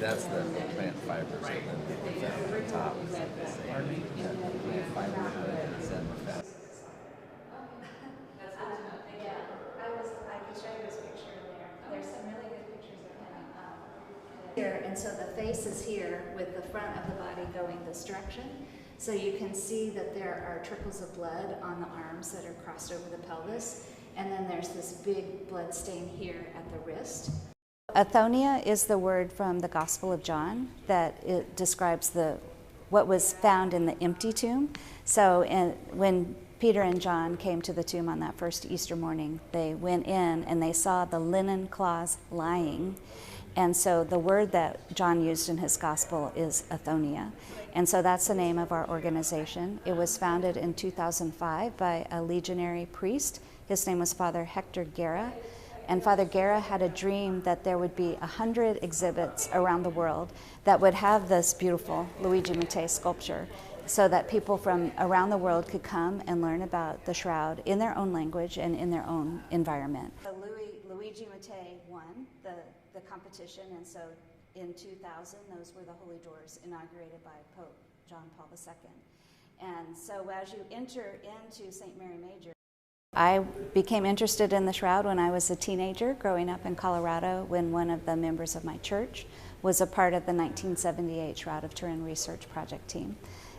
that's the plant fibers that then the top is the same. Yeah, plant fiber and then the fat. I can show you his picture there. There's some really good pictures of him. Here, and so the face is here with the front of the body going this direction. So you can see that there are trickles of blood on the arms that are crossed over the pelvis. And then there's this big blood stain here at the wrist. Othonia is the word from the Gospel of John that it describes what was found in the empty tomb. So when Peter and John came to the tomb on that first Easter morning, they went in and they saw the linen cloths lying. And so the word that John used in his gospel is Othonia. And so that's the name of our organization. It was founded in 2005 by a legionary priest. His name was Father Hector Guerra. And Father Guerra had a dream that there would be 100 exhibits around the world that would have this beautiful Luigi Mattei sculpture, so that people from around the world could come and learn about the shroud in their own language and in their own environment. So Luigi Mattei won the competition, and so in 2000, those were the Holy Doors inaugurated by Pope John Paul II. And so as you enter into St. Mary Major, I became interested in the shroud when I was a teenager growing up in Colorado, when one of the members of my church was a part of the 1978 Shroud of Turin research project team.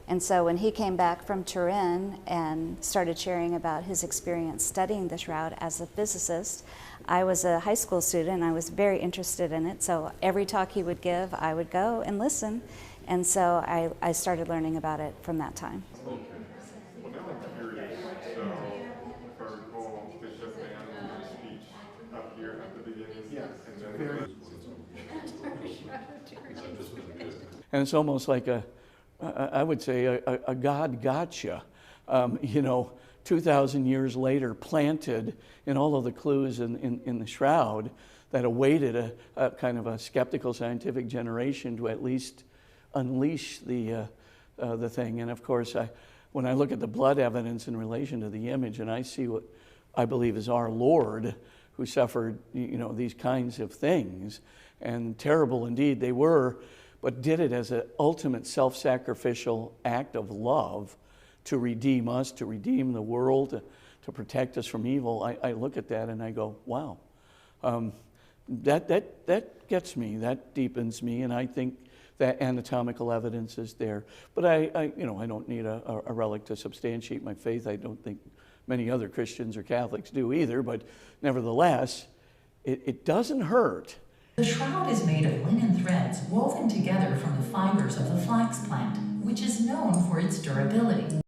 And so when he came back from Turin and started sharing about his experience studying the shroud as a physicist, I was a high school student and I was very interested in it. So every talk he would give, I would go and listen. And so I started learning about it from that time. Okay. Well, now I'm curious. So, if I recall, they shut down the speech up here at the beginning. Yes. And then And it's almost like I would say a God gotcha, 2,000 years later, planted in all of the clues in the shroud that awaited a kind of a skeptical scientific generation to at least unleash the thing. And of course, when I look at the blood evidence in relation to the image, and I see what I believe is our Lord, who suffered these kinds of things, and terrible indeed they were, but did it as an ultimate self-sacrificial act of love to redeem us, to redeem the world, to protect us from evil. I look at that and I go, wow, that gets me, that deepens me, and I think that anatomical evidence is there. But I don't need a relic to substantiate my faith. I don't think many other Christians or Catholics do either, but nevertheless, it doesn't hurt. The shroud is made of linen threads woven together from the fibers of the flax plant, which is known for its durability.